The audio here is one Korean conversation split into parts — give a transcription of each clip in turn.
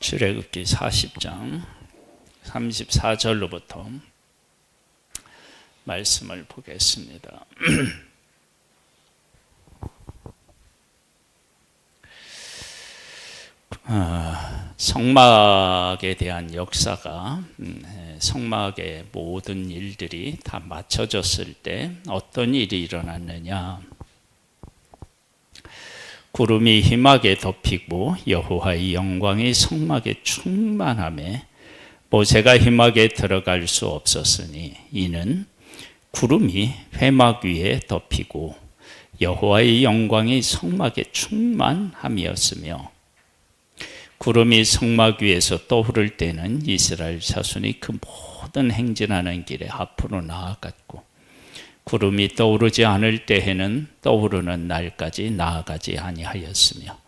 출애굽기 40장 34절로부터 말씀을 보겠습니다. 성막에 대한 역사가 성막의 모든 일들이 다 맞춰졌을 때 어떤 일이 일어났느냐. 구름이 희막에 덮이고 여호와의 영광이 성막에 충만하매 모세가 희막에 들어갈 수 없었으니 이는 구름이 회막 위에 덮이고 여호와의 영광이 성막에 충만함이었으며 구름이 성막 위에서 떠오를 때는 이스라엘 자손이 그 모든 행진하는 길에 앞으로 나아갔고 구름이 떠오르지 않을 때에는 떠오르는 날까지 나아가지 아니하였으며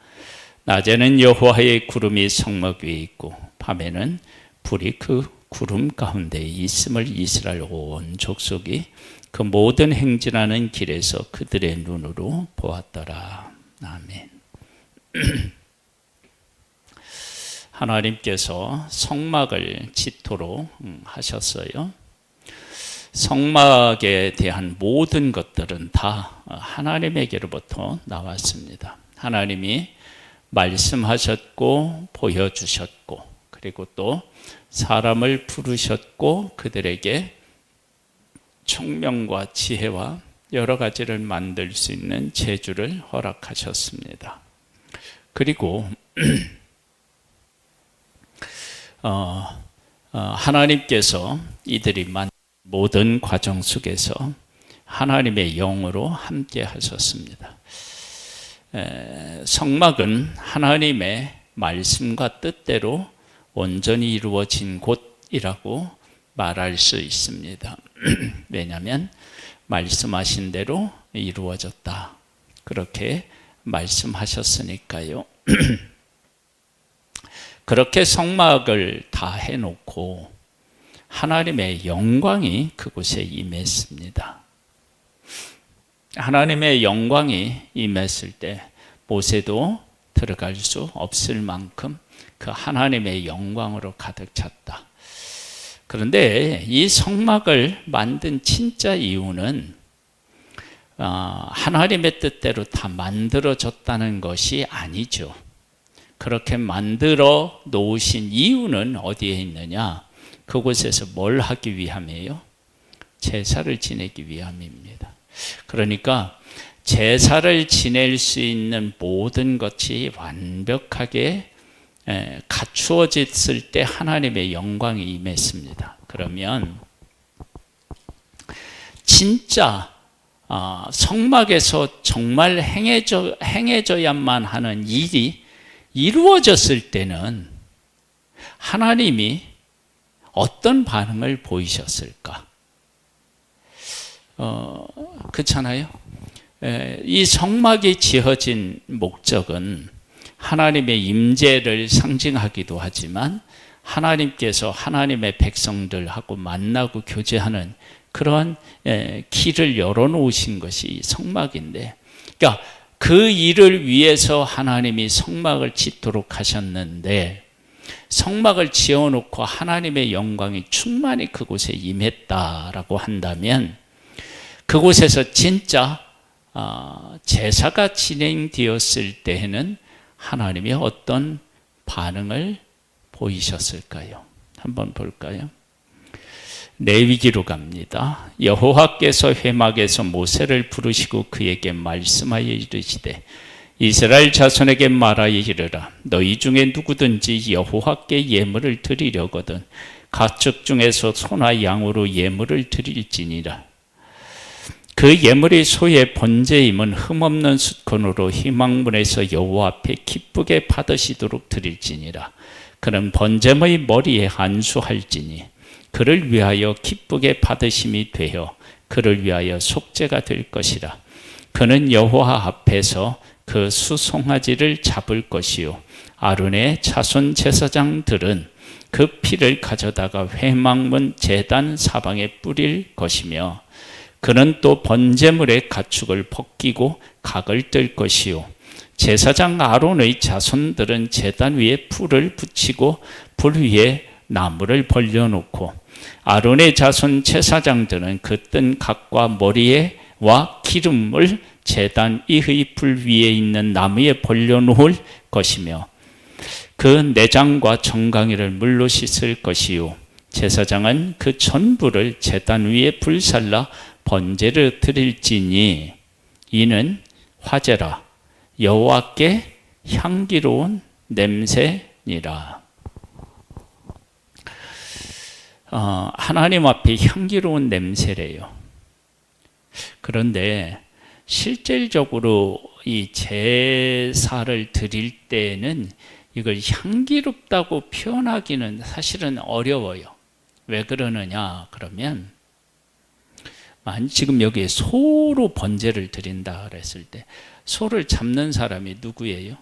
낮에는 여호와의 구름이 성막 위에 있고 밤에는 불이 그 구름 가운데 있음을 이스라엘 온 족속이 그 모든 행진하는 길에서 그들의 눈으로 보았더라. 아멘. 하나님께서 성막을 짓도록 하셨어요. 성막에 대한 모든 것들은 다 하나님에게로부터 나왔습니다. 하나님이 말씀하셨고 보여주셨고 그리고 또 사람을 부르셨고 그들에게 총명과 지혜와 여러 가지를 만들 수 있는 재주를 허락하셨습니다. 그리고 하나님께서 이들이 만든 모든 과정 속에서 하나님의 영으로 함께 하셨습니다. 성막은 하나님의 말씀과 뜻대로 온전히 이루어진 곳이라고 말할 수 있습니다. 왜냐하면 말씀하신 대로 이루어졌다. 그렇게 말씀하셨으니까요. 그렇게 성막을 다 해놓고 하나님의 영광이 그곳에 임했습니다. 하나님의 영광이 임했을 때 모세도 들어갈 수 없을 만큼 그 하나님의 영광으로 가득 찼다. 그런데 이 성막을 만든 진짜 이유는 하나님의 뜻대로 다 만들어졌다는 것이 아니죠. 그렇게 만들어 놓으신 이유는 어디에 있느냐? 그곳에서 뭘 하기 위함이에요? 제사를 지내기 위함입니다. 그러니까 제사를 지낼 수 있는 모든 것이 완벽하게 갖추어졌을 때 하나님의 영광이 임했습니다. 그러면 진짜 성막에서 정말 행해져야만 하는 일이 이루어졌을 때는 하나님이 어떤 반응을 보이셨을까? 그렇잖아요. 이 성막이 지어진 목적은 하나님의 임재를 상징하기도 하지만 하나님께서 하나님의 백성들하고 만나고 교제하는 그런 길을 열어놓으신 것이 성막인데, 그러니까 그 일을 위해서 하나님이 성막을 짓도록 하셨는데 성막을 지어놓고 하나님의 영광이 충만히 그곳에 임했다라고 한다면 그곳에서 진짜 제사가 진행되었을 때에는 하나님이 어떤 반응을 보이셨을까요? 한번 볼까요? 레위기로 갑니다. 여호와께서 회막에서 모세를 부르시고 그에게 말씀하여 이르시되 이스라엘 자손에게 말하여 이르라. 너희 중에 누구든지 여호와께 예물을 드리려거든 가축 중에서 소나 양으로 예물을 드릴지니라. 그 예물이 소의 번제임은 흠없는 숫건으로 희망문에서 여호와 앞에 기쁘게 받으시도록 드릴지니라. 그는 번제의 머리에 안수할지니 그를 위하여 기쁘게 받으심이 되어 그를 위하여 속죄가 될 것이라. 그는 여호와 앞에서 그 수송아지를 잡을 것이요 아론의 자손 제사장들은 그 피를 가져다가 회막문 제단 사방에 뿌릴 것이며 그는 또 번제물의 가축을 벗기고 각을 뜰 것이요 제사장 아론의 자손들은 제단 위에 풀을 붙이고 불 위에 나무를 벌려놓고 아론의 자손 제사장들은 그 뜬 각과 머리에와 기름을 제단 위의 불 위에 있는 나무에 벌려놓을 것이며 그 내장과 정강이를 물로 씻을 것이요 제사장은 그 전부를 제단 위에 불살라 번제를 드릴지니 이는 화제라 여호와께 향기로운 냄새니라. 하나님 앞에 향기로운 냄새래요. 그런데 실질적으로 이 제사를 드릴 때는 이걸 향기롭다고 표현하기는 사실은 어려워요. 왜 그러느냐 그러면 지금 여기에 소로 번제를 드린다 그랬을 때 소를 잡는 사람이 누구예요?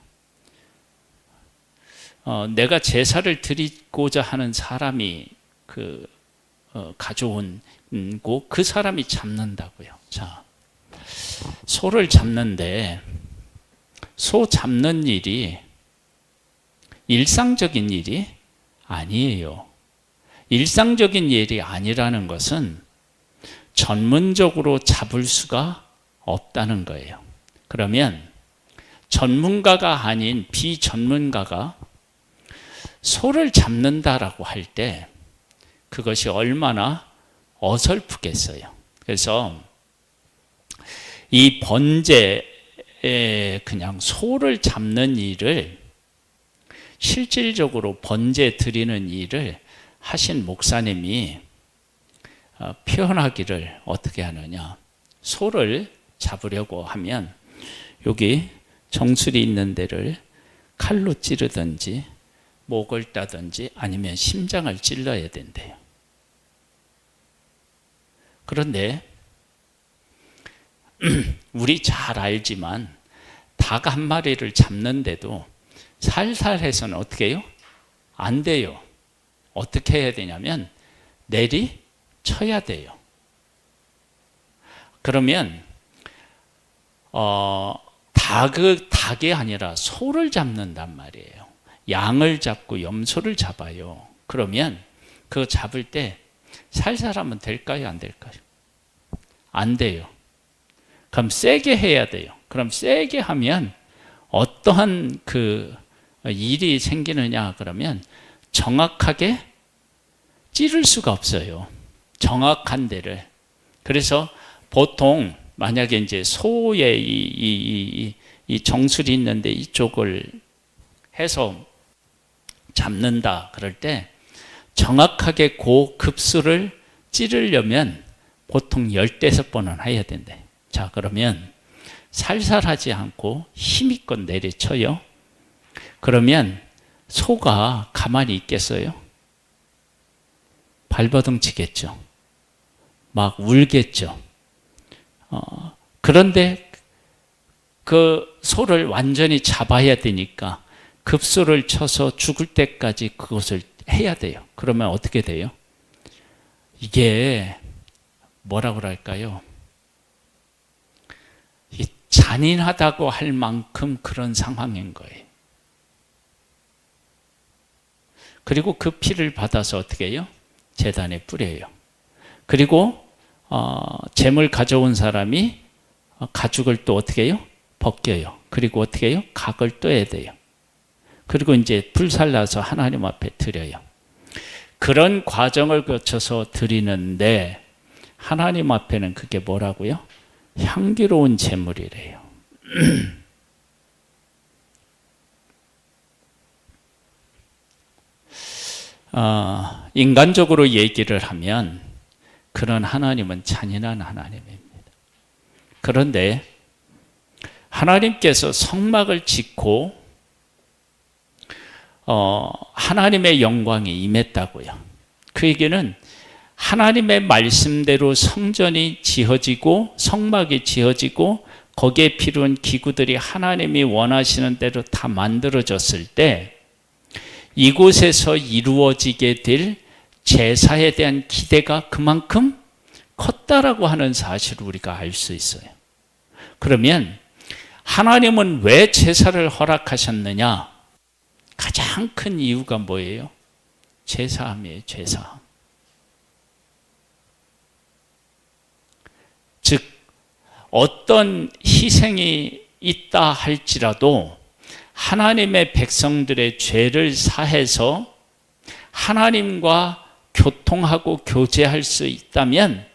내가 제사를 드리고자 하는 사람이 가져온 고 그 사람이 잡는다고요. 자, 소를 잡는데 소 잡는 일이 일상적인 일이 아니에요. 일상적인 일이 아니라는 것은 전문적으로 잡을 수가 없다는 거예요. 그러면 전문가가 아닌 비전문가가 소를 잡는다라고 할 때 그것이 얼마나 어설프겠어요. 그래서 이 번제에 그냥 소를 잡는 일을 실질적으로 번제 드리는 일을 하신 목사님이 표현하기를 어떻게 하느냐. 소를 잡으려고 하면 여기 정수리 있는 데를 칼로 찌르든지 목을 따든지 아니면 심장을 찔러야 된대요. 그런데 우리 잘 알지만 닭 한 마리를 잡는데도 살살 해서는 어떻게 해요? 안 돼요. 어떻게 해야 되냐면 내리쳐야 돼요. 그러면 닭이 아니라 소를 잡는단 말이에요. 양을 잡고 염소를 잡아요. 그러면 그거 잡을 때 살살 하면 될까요? 안 될까요? 안 돼요. 그럼 세게 해야 돼요. 그럼 세게 하면 어떠한 일이 생기느냐 그러면 정확하게 찌를 수가 없어요. 정확한 데를. 그래서 보통 만약에 이제 소의 이 정수리 있는데 이쪽을 해서 잡는다 그럴 때 정확하게 그 급수를 찌르려면 보통 15번은 해야 된대. 자, 그러면 살살 하지 않고 힘있게 내리쳐요. 그러면 소가 가만히 있겠어요? 발버둥 치겠죠. 막 울겠죠. 그런데 그 소를 완전히 잡아야 되니까 급소를 쳐서 죽을 때까지 그것을 해야 돼요. 그러면 어떻게 돼요? 이게 뭐라고 할까요? 잔인하다고 할 만큼 그런 상황인 거예요. 그리고 그 피를 받아서 어떻게 해요? 제단에 뿌려요. 그리고 제물 가져온 사람이 가죽을 또 어떻게 해요? 벗겨요. 그리고 어떻게 해요? 각을 떠야 돼요. 그리고 이제 불살라서 하나님 앞에 드려요. 그런 과정을 거쳐서 드리는데 하나님 앞에는 그게 뭐라고요? 향기로운 제물이래요. 인간적으로 얘기를 하면 그런 하나님은 잔인한 하나님입니다. 그런데 하나님께서 성막을 짓고 하나님의 영광이 임했다고요. 그 얘기는 하나님의 말씀대로 성전이 지어지고 성막이 지어지고 거기에 필요한 기구들이 하나님이 원하시는 대로 다 만들어졌을 때 이곳에서 이루어지게 될 제사에 대한 기대가 그만큼 컸다라고 하는 사실을 우리가 알 수 있어요. 그러면 하나님은 왜 제사를 허락하셨느냐? 가장 큰 이유가 뭐예요? 죄사함이에요. 죄사함. 즉 어떤 희생이 있다 할지라도 하나님의 백성들의 죄를 사해서 하나님과 교통하고 교제할 수 있다면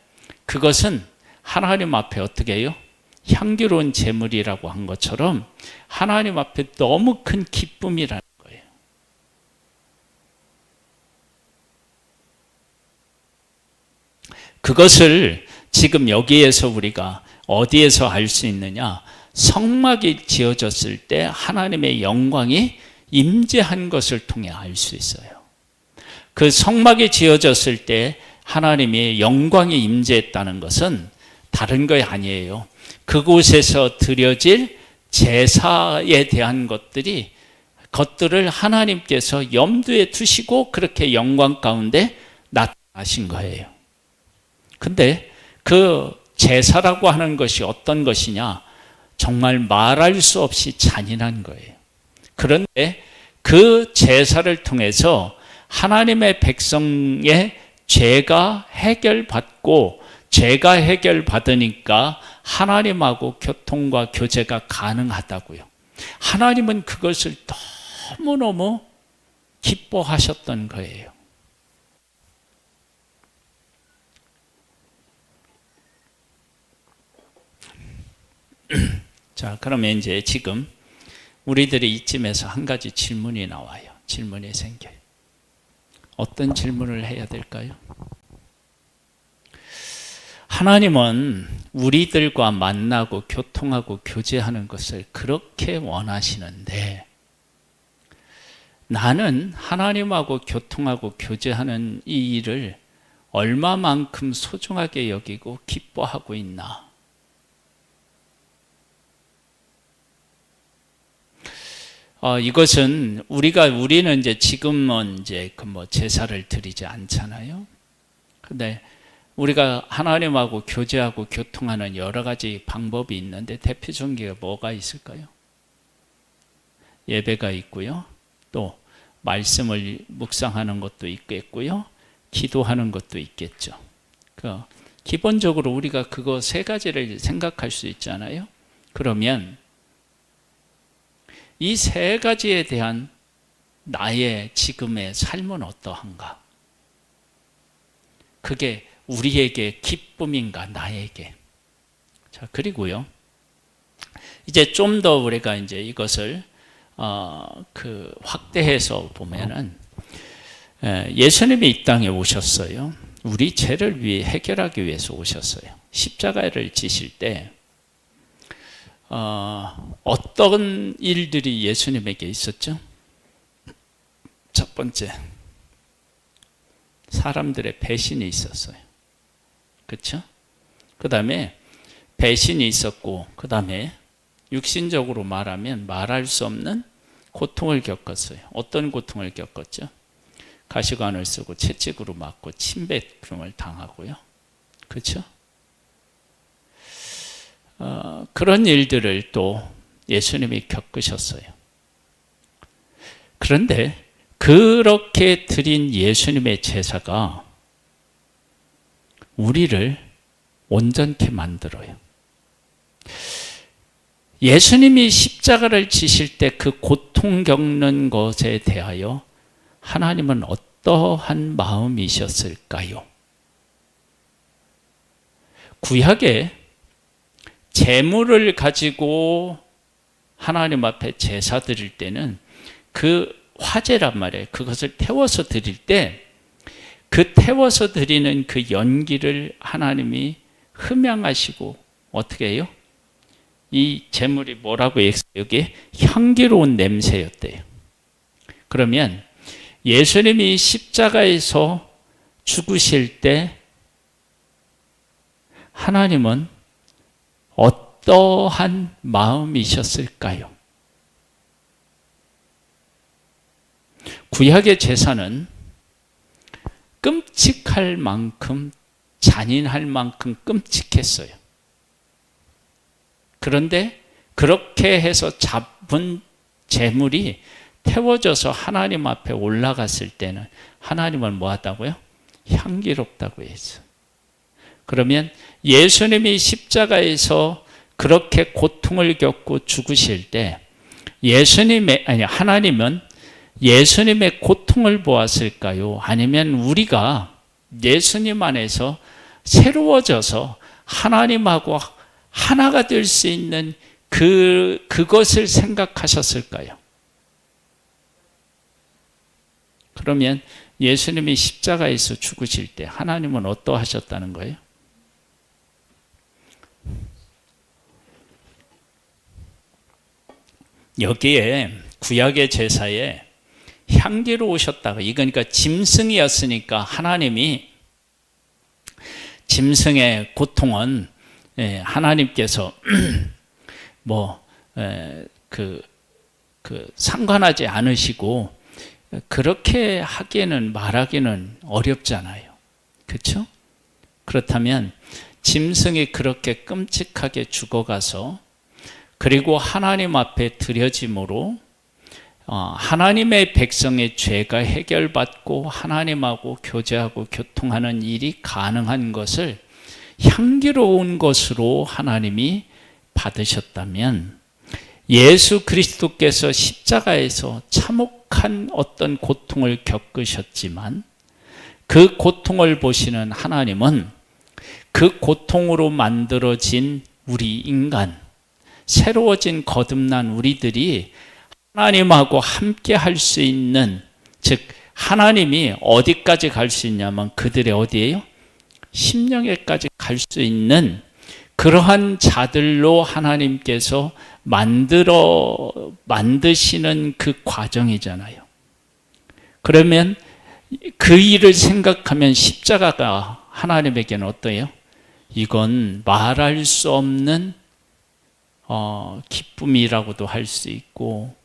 그것은 하나님 앞에 어떻게 해요? 향기로운 제물이라고 한 것처럼 하나님 앞에 너무 큰 기쁨이라는 거예요. 그것을 지금 여기에서 우리가 어디에서 알 수 있느냐? 성막이 지어졌을 때 하나님의 영광이 임재한 것을 통해 알 수 있어요. 그 성막이 지어졌을 때 하나님의 영광이 임재했다는 것은 다른 것이 아니에요. 그곳에서 드려질 제사에 대한 것들을 하나님께서 염두에 두시고 그렇게 영광 가운데 나타나신 거예요. 근데 그 제사라고 하는 것이 어떤 것이냐? 정말 말할 수 없이 잔인한 거예요. 그런데 그 제사를 통해서 하나님의 백성의 죄가 해결받고 죄가 해결받으니까 하나님하고 교통과 교제가 가능하다고요. 하나님은 그것을 너무너무 기뻐하셨던 거예요. 자, 그러면 이제 지금 우리들이 이쯤에서 한 가지 질문이 나와요. 질문이 생겨요. 어떤 질문을 해야 될까요? 하나님은 우리들과 만나고 교통하고 교제하는 것을 그렇게 원하시는데 나는 하나님하고 교통하고 교제하는 이 일을 얼마만큼 소중하게 여기고 기뻐하고 있나? 이것은 우리는 이제 지금은 이제 제사를 드리지 않잖아요. 근데 우리가 하나님하고 교제하고 교통하는 여러 가지 방법이 있는데 대표적인 게 뭐가 있을까요? 예배가 있고요. 또 말씀을 묵상하는 것도 있겠고요. 기도하는 것도 있겠죠. 기본적으로 우리가 그거 세 가지를 생각할 수 있잖아요. 그러면 이 세 가지에 대한 나의 지금의 삶은 어떠한가? 그게 우리에게 기쁨인가, 나에게? 자, 그리고요. 이제 좀 더 우리가 이제 이것을 확대해서 보면은 예수님이 이 땅에 오셨어요. 우리 죄를 위해 해결하기 위해서 오셨어요. 십자가를 지실 때 어떤 일들이 예수님에게 있었죠? 첫 번째, 사람들의 배신이 있었어요. 그렇죠? 그 다음에 배신이 있었고, 그 다음에 육신적으로 말하면 말할 수 없는 고통을 겪었어요. 어떤 고통을 겪었죠? 가시관을 쓰고 채찍으로 맞고 침뱉음을 당하고요. 그렇죠? 그런 일들을 또 예수님이 겪으셨어요. 그런데 그렇게 드린 예수님의 제사가 우리를 온전케 만들어요. 예수님이 십자가를 지실 때 그 고통 겪는 것에 대하여 하나님은 어떠한 마음이셨을까요? 구약에 제물을 가지고 하나님 앞에 제사 드릴 때는 그 화제란 말이에요. 그것을 태워서 드릴 때 그 태워서 드리는 그 연기를 하나님이 흠양하시고 어떻게 해요? 이 제물이 뭐라고 했어요? 여기 향기로운 냄새였대요. 그러면 예수님이 십자가에서 죽으실 때 하나님은 어떠한 마음이셨을까요? 구약의 제사는 끔찍할 만큼 잔인할 만큼 끔찍했어요. 그런데 그렇게 해서 잡은 재물이 태워져서 하나님 앞에 올라갔을 때는 하나님은 뭐 하다고요? 향기롭다고 했어요. 그러면 예수님이 십자가에서 그렇게 고통을 겪고 죽으실 때 하나님은 예수님의 고통을 보았을까요? 아니면 우리가 예수님 안에서 새로워져서 하나님하고 하나가 될 수 있는 그것을 생각하셨을까요? 그러면 예수님이 십자가에서 죽으실 때 하나님은 어떠하셨다는 거예요? 여기에 구약의 제사에 향기로우셨다고, 그러니까 짐승이었으니까 하나님이 짐승의 고통은 하나님께서 상관하지 않으시고 그렇게 하기에는 말하기는 어렵잖아요. 그렇죠? 그렇다면 짐승이 그렇게 끔찍하게 죽어가서 그리고 하나님 앞에 드려짐으로 하나님의 백성의 죄가 해결받고 하나님하고 교제하고 교통하는 일이 가능한 것을 향기로운 것으로 하나님이 받으셨다면, 예수 그리스도께서 십자가에서 참혹한 어떤 고통을 겪으셨지만 그 고통을 보시는 하나님은 그 고통으로 만들어진 우리 인간, 새로워진 거듭난 우리들이 하나님하고 함께 할 수 있는, 즉 하나님이 어디까지 갈 수 있냐면 그들의 어디예요? 심령에까지 갈 수 있는 그러한 자들로 하나님께서 만드시는 그 과정이잖아요. 그러면 그 일을 생각하면 십자가가 하나님에게는 어때요? 이건 말할 수 없는 기쁨이라고도 할 수 있고,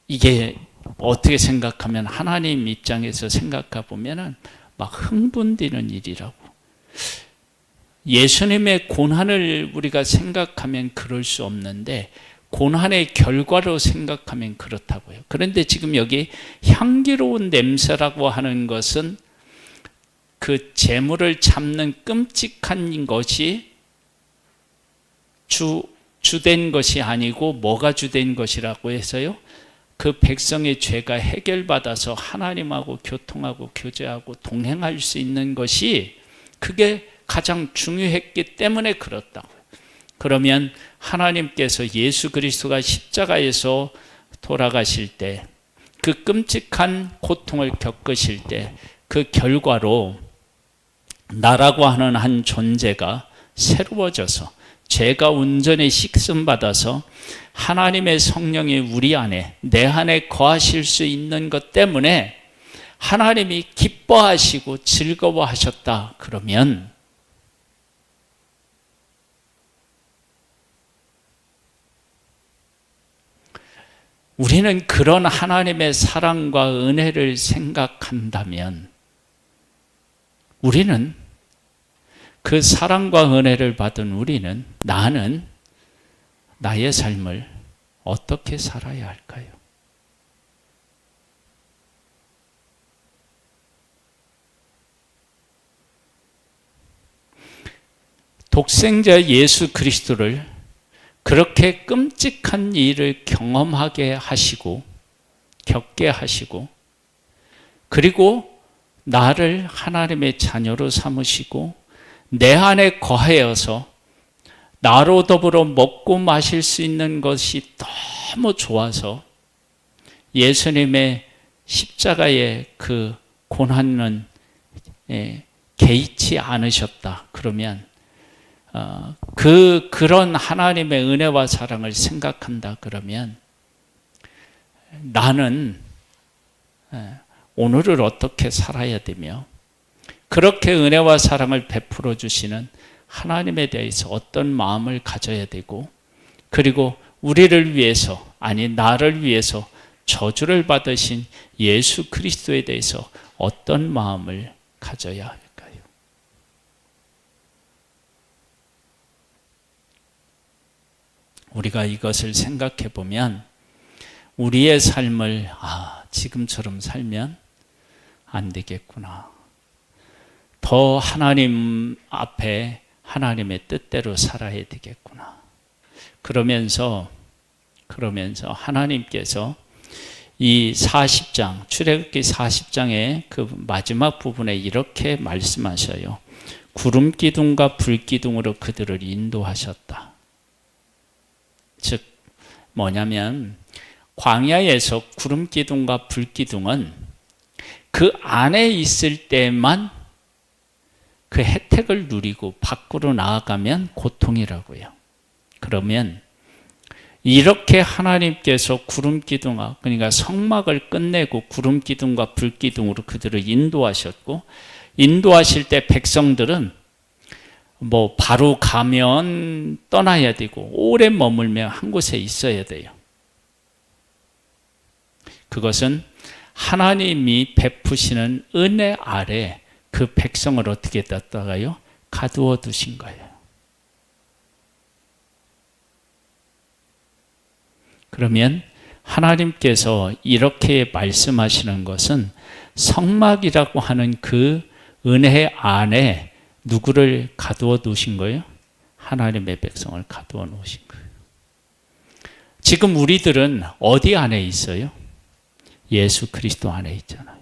이게 어떻게 생각하면 하나님 입장에서 생각해 보면은 막 흥분되는 일이라고. 예수님의 고난을 우리가 생각하면 그럴 수 없는데 고난의 결과로 생각하면 그렇다고요. 그런데 지금 여기 향기로운 냄새라고 하는 것은 그 재물을 잡는 끔찍한 것이 주된 것이 아니고 뭐가 주된 것이라고 해서요? 그 백성의 죄가 해결받아서 하나님하고 교통하고 교제하고 동행할 수 있는 것이 그게 가장 중요했기 때문에 그렇다고요. 그러면 하나님께서 예수 그리스도가 십자가에서 돌아가실 때, 그 끔찍한 고통을 겪으실 때 그 결과로 나라고 하는 한 존재가 새로워져서 죄가 온전히 씻음받아서 하나님의 성령이 우리 안에, 내 안에 거하실 수 있는 것 때문에 하나님이 기뻐하시고 즐거워하셨다. 그러면 우리는 그런 하나님의 사랑과 은혜를 생각한다면 우리는 그 사랑과 은혜를 받은 우리는, 나는 나의 삶을 어떻게 살아야 할까요? 독생자 예수 그리스도를 그렇게 끔찍한 일을 경험하게 하시고 겪게 하시고, 그리고 나를 하나님의 자녀로 삼으시고 내 안에 거하여서 나로 더불어 먹고 마실 수 있는 것이 너무 좋아서 예수님의 십자가의 그 고난은 개의치 않으셨다. 그러면 그런 하나님의 은혜와 사랑을 생각한다. 그러면 나는 오늘을 어떻게 살아야 되며, 그렇게 은혜와 사랑을 베풀어 주시는 하나님에 대해서 어떤 마음을 가져야 되고, 그리고 우리를 위해서, 아니 나를 위해서 저주를 받으신 예수 그리스도에 대해서 어떤 마음을 가져야 할까요? 우리가 이것을 생각해 보면 우리의 삶을 지금처럼 살면 안 되겠구나. 더 하나님 앞에 하나님의 뜻대로 살아야 되겠구나. 그러면서 하나님께서 이 40장, 출애굽기 40장의 그 마지막 부분에 이렇게 말씀하셔요. 구름 기둥과 불 기둥으로 그들을 인도하셨다. 즉 뭐냐면 광야에서 구름 기둥과 불 기둥은 그 안에 있을 때만 그 혜택을 누리고 밖으로 나아가면 고통이라고요. 그러면 이렇게 하나님께서 구름 기둥과 그러니까 성막을 끝내고 구름 기둥과 불 기둥으로 그들을 인도하셨고, 인도하실 때 백성들은 바로 가면 떠나야 되고 오래 머물면 한 곳에 있어야 돼요. 그것은 하나님이 베푸시는 은혜 아래 그 백성을 어떻게 뒀다가요? 가두어 두신 거예요. 그러면 하나님께서 이렇게 말씀하시는 것은 성막이라고 하는 그 은혜 안에 누구를 가두어 두신 거예요? 하나님의 백성을 가두어 놓으신 거예요. 지금 우리들은 어디 안에 있어요? 예수 그리스도 안에 있잖아요.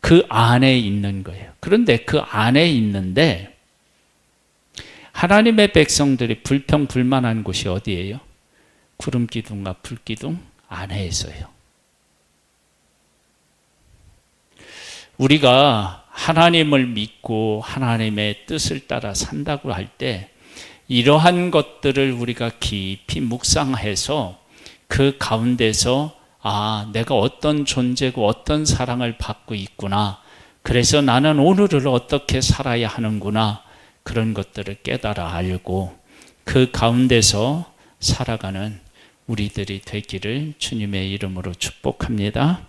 그 안에 있는 거예요. 그런데 그 안에 있는데 하나님의 백성들이 불평불만한 곳이 어디예요? 구름 기둥과 불 기둥 안에 있어요. 우리가 하나님을 믿고 하나님의 뜻을 따라 산다고 할 때 이러한 것들을 우리가 깊이 묵상해서 그 가운데서 내가 어떤 존재고 어떤 사랑을 받고 있구나. 그래서 나는 오늘을 어떻게 살아야 하는구나. 그런 것들을 깨달아 알고 그 가운데서 살아가는 우리들이 되기를 주님의 이름으로 축복합니다.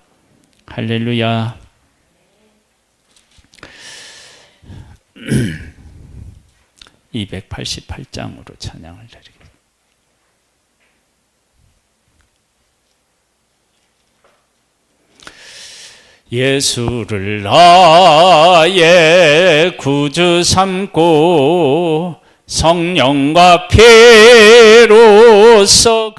할렐루야. (288장으로) 찬양을 드리겠습니다. 예수를 나의 구주 삼고 성령과 피로써